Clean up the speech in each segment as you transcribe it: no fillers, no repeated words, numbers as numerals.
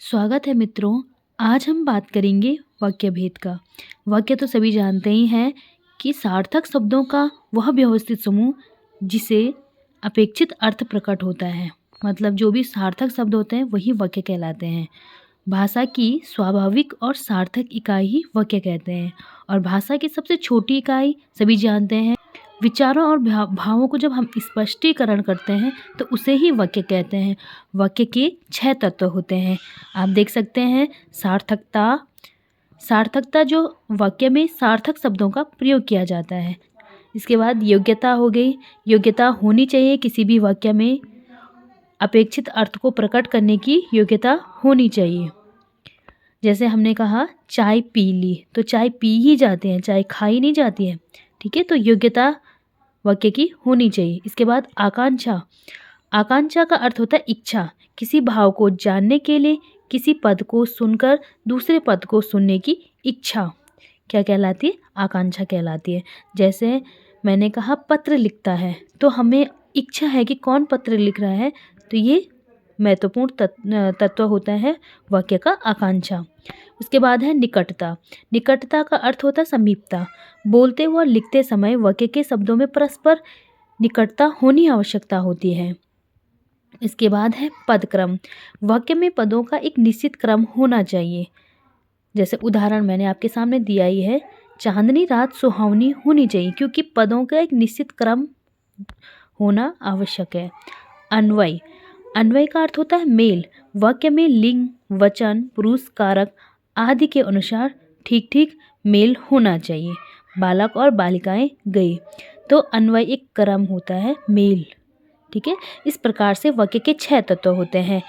स्वागत है मित्रों। आज हम बात करेंगे वाक्य भेद का। वाक्य तो सभी जानते ही हैं कि सार्थक शब्दों का वह व्यवस्थित समूह जिसे अपेक्षित अर्थ प्रकट होता है। मतलब जो भी सार्थक शब्द होते हैं वही वाक्य कहलाते हैं। भाषा की स्वाभाविक और सार्थक इकाई ही वाक्य कहते हैं। और भाषा की सबसे छोटी इकाई सभी जानते हैं। विचारों और भावों को जब हम स्पष्टीकरण करते हैं तो उसे ही वाक्य कहते हैं। वाक्य के 6 तत्व होते हैं। आप देख सकते हैं सार्थकता जो वाक्य में सार्थक शब्दों का प्रयोग किया जाता है। इसके बाद योग्यता हो गई। योग्यता होनी चाहिए किसी भी वाक्य में। अपेक्षित अर्थ को प्रकट करने की योग्यता होनी चाहिए। जैसे हमने कहा चाय पी ली, तो चाय पी ही जाते हैं, चाय खाई नहीं जाती है। ठीक है, तो योग्यता वाक्य की होनी चाहिए। इसके बाद आकांक्षा। आकांक्षा का अर्थ होता है इच्छा। किसी भाव को जानने के लिए किसी पद को सुनकर दूसरे पद को सुनने की इच्छा क्या कहलाती है? आकांक्षा कहलाती है। जैसे मैंने कहा पत्र लिखता है, तो हमें इच्छा है कि कौन पत्र लिख रहा है, तो ये महत्वपूर्ण तत्व होता है वाक्य का आकांक्षा। उसके बाद है निकटता। निकटता का अर्थ होता है समीपता। बोलते व लिखते समय वाक्य के शब्दों में परस्पर निकटता होनी आवश्यकता होती है। इसके बाद है पदक्रम। वाक्य में पदों का एक निश्चित क्रम होना चाहिए। जैसे उदाहरण मैंने आपके सामने दिया ही है, चांदनी रात सुहावनी होनी चाहिए, क्योंकि पदों का एक निश्चित क्रम होना आवश्यक है। अन्वय। अन्वय का अर्थ होता है मेल। वाक्य में लिंग, वचन, पुरुष, कारक आदि के अनुसार ठीक ठीक मेल होना चाहिए। बालक और बालिकाएं गए, तो अन्वय एक क्रम होता है, मेल। ठीक है, इस प्रकार से वाक्य के 6 तत्व होते हैं: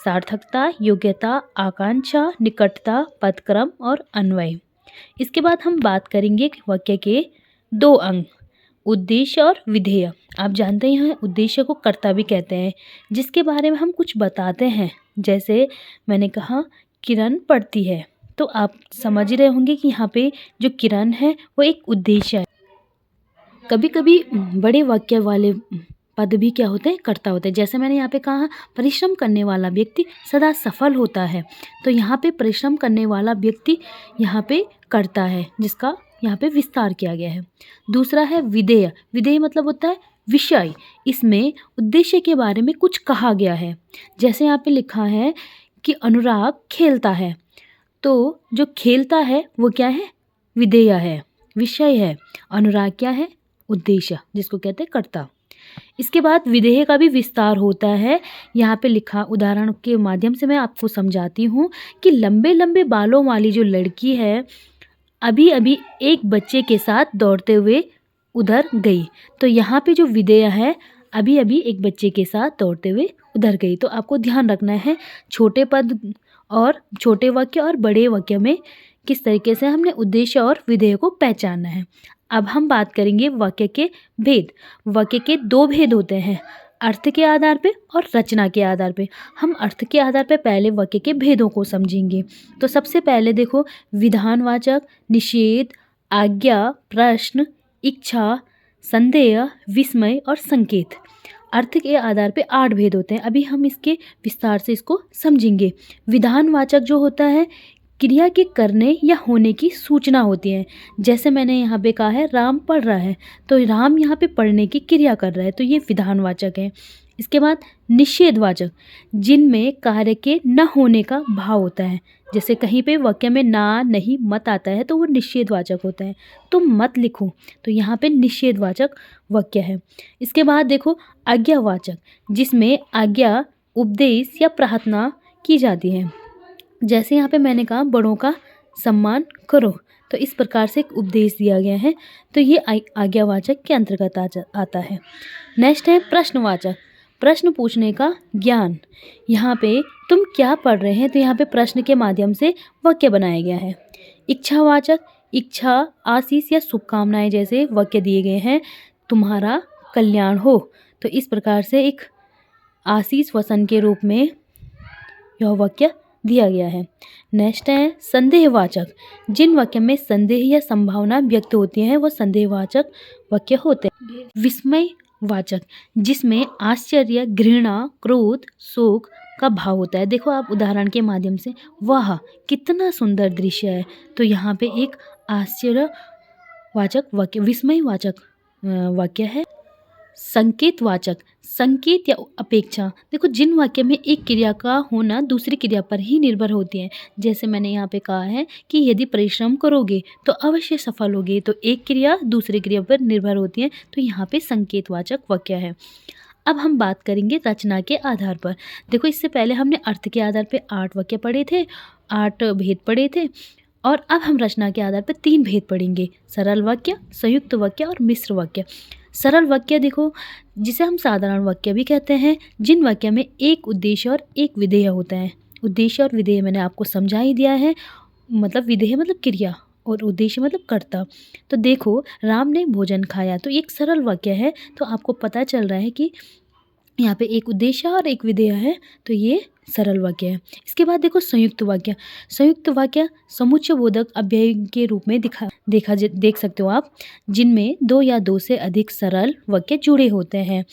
सार्थकता, योग्यता, आकांक्षा, निकटता, पदक्रम और अन्वय। इसके बाद हम बात करेंगे वाक्य के 2 अंग, उद्देश्य और विधेय। आप जानते हैं उद्देश्य को कर्ता भी कहते हैं, जिसके बारे में हम कुछ बताते हैं। जैसे मैंने कहा किरण पढ़ती है, तो आप समझ रहे होंगे कि यहाँ पे जो किरण है वो एक उद्देश्य है। कभी कभी बड़े वाक्य वाले पद भी क्या होते हैं? कर्ता होते हैं। जैसे मैंने यहाँ पे कहा परिश्रम करने वाला व्यक्ति सदा सफल होता है, तो यहाँ पे परिश्रम करने वाला व्यक्ति यहाँ पे कर्ता है, जिसका यहाँ पे विस्तार किया गया है। दूसरा है विधेय। विधेय मतलब होता है विषय। इसमें उद्देश्य के बारे में कुछ कहा गया है। जैसे यहाँ पे लिखा है कि अनुराग खेलता है, तो जो खेलता है वो क्या है? विधेय है, विषय है। अनुराग क्या है? उद्देश्य, जिसको कहते हैं कर्ता। इसके बाद विधेय का भी विस्तार होता है। यहाँ पे लिखा, उदाहरण के माध्यम से मैं आपको समझाती हूँ कि लंबे लंबे बालों वाली जो लड़की है अभी अभी एक बच्चे के साथ दौड़ते हुए उधर गई, तो यहाँ पे जो विधेय है अभी अभी एक बच्चे के साथ दौड़ते हुए उधर गई। तो आपको ध्यान रखना है छोटे पद और छोटे वाक्य और बड़े वाक्य में किस तरीके से हमने उद्देश्य और विधेय को पहचानना है। अब हम बात करेंगे वाक्य के भेद। वाक्य के 2 भेद होते हैं, अर्थ के आधार पे और रचना के आधार पे। हम अर्थ के आधार पे पहले वाक्य के भेदों को समझेंगे। तो सबसे पहले देखो, विधानवाचक, निषेध, आज्ञा, प्रश्न, इच्छा, संदेह, विस्मय और संकेत। अर्थ के आधार पे 8 भेद होते हैं। अभी हम इसके विस्तार से इसको समझेंगे। विधानवाचक जो होता है क्रिया के करने या होने की सूचना होती है। जैसे मैंने यहाँ पे कहा है राम पढ़ रहा है, तो राम यहाँ पे पढ़ने की क्रिया कर रहा है, तो ये विधानवाचक है। इसके बाद निषेधवाचक, जिनमें कार्य के न होने का भाव होता है। जैसे कहीं पे वाक्य में ना, नहीं, मत आता है, तो वो निषेधवाचक होता है। तो मत लिखो, तो यहाँ पे निषेधवाचक वाक्य है। इसके बाद देखो आज्ञावाचक, जिसमें आज्ञा, उपदेश या प्रार्थना की जाती है। जैसे यहाँ पे मैंने कहा बड़ों का सम्मान करो, तो इस प्रकार से एक उपदेश दिया गया है, तो ये आज्ञावाचक के अंतर्गत आता है। नेक्स्ट है प्रश्नवाचक, प्रश्न पूछने का ज्ञान। यहाँ पे तुम क्या पढ़ रहे हैं, तो यहाँ पे प्रश्न के माध्यम से वाक्य बनाया गया है। इच्छावाचक, इच्छा, आशीष या शुभकामनाएं जैसे वाक्य दिए गए हैं, तुम्हारा कल्याण हो, तो इस प्रकार से एक आशीष वचन के रूप में यह वाक्य दिया गया है। नेक्स्ट है संदेहवाचक, जिन वाक्य में संदेह या संभावना व्यक्त होती है वह संदेहवाचक वाक्य होते हैं। विस्मयवाचक, जिसमें आश्चर्य, घृणा, क्रोध, शोक, का भाव होता है। देखो आप उदाहरण के माध्यम से, वाह कितना सुंदर दृश्य है। तो यहाँ पे एक आश्चर्यवाचक वाक्य, विस्मयवाचक वाक्य है। संकेतवाचक, संकेत या अपेक्षा। देखो जिन वाक्य में एक क्रिया का होना दूसरी क्रिया पर ही निर्भर होती है, जैसे मैंने यहाँ पे कहा है कि यदि परिश्रम करोगे तो अवश्य सफल होगे, तो एक क्रिया दूसरी क्रिया पर निर्भर होती है, तो यहाँ पे संकेतवाचक वाक्य है। अब हम बात करेंगे रचना के आधार पर। देखो इससे पहले हमने अर्थ के आधार पर 8 वाक्य पढ़े थे, 8 भेद पढ़े थे, और अब हम रचना के आधार पर 3 भेद पढ़ेंगे, सरल वाक्य, संयुक्त वाक्य और मिश्र वाक्य। सरल वाक्य देखो, जिसे हम साधारण वाक्य भी कहते हैं, जिन वाक्य में एक उद्देश्य और एक विधेय होता है। उद्देश्य और विधेय मैंने आपको समझा ही दिया है, मतलब विधेय मतलब क्रिया और उद्देश्य मतलब कर्ता। तो देखो राम ने भोजन खाया, तो एक सरल वाक्य है, तो आपको पता चल रहा है कि यहाँ पे एक उद्देश्य और एक विधेय है, तो ये सरल वाक्य है। इसके बाद देखो संयुक्त वाक्य। संयुक्त वाक्य समुच्चय बोधक अव्यय के रूप में देख सकते हो आप, जिनमें 2 या 2 से अधिक सरल वाक्य जुड़े होते हैं।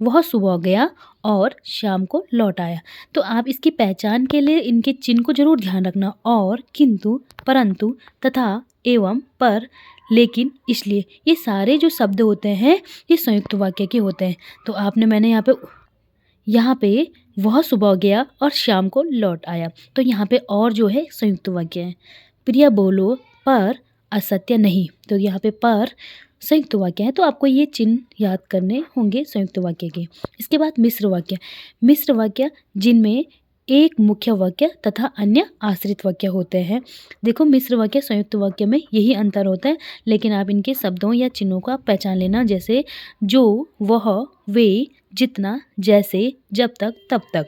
वह सुबह गया और शाम को लौट आया। तो आप इसकी पहचान के लिए इनके चिन्ह को जरूर ध्यान रखना, और, किंतु, परंतु, तथा, एवं, पर, लेकिन, इसलिए, ये सारे जो शब्द होते हैं ये संयुक्त वाक्य के होते हैं। तो मैंने यहाँ पे वह सुबह गया और शाम को लौट आया, तो यहाँ पे और जो है संयुक्त वाक्य है। प्रिय बोलो पर असत्य नहीं, तो यहाँ पे पर संयुक्त वाक्य है, तो आपको ये चिन्ह याद करने होंगे संयुक्त वाक्य के। इसके बाद मिश्र वाक्य। मिश्र वाक्य जिनमें एक मुख्य वाक्य तथा अन्य आश्रित वाक्य होते हैं। देखो मिश्र वाक्य संयुक्त वाक्य में यही अंतर होता है, लेकिन आप इनके शब्दों या चिन्हों का पहचान लेना, जैसे जो, वह, वे, जितना, जैसे, जब तक, तब तक।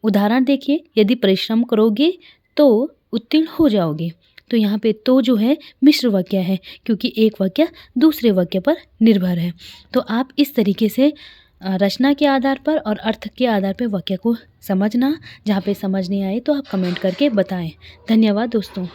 उदाहरण देखिए, यदि परिश्रम करोगे तो उत्तीर्ण हो जाओगे। तो यहाँ पे तो जो है मिश्र वाक्य है, क्योंकि एक वाक्य दूसरे वाक्य पर निर्भर है। तो आप इस तरीके से रचना के आधार पर और अर्थ के आधार पर वाक्य को समझना। जहाँ पे समझ नहीं आए तो आप कमेंट करके बताएं। धन्यवाद दोस्तों।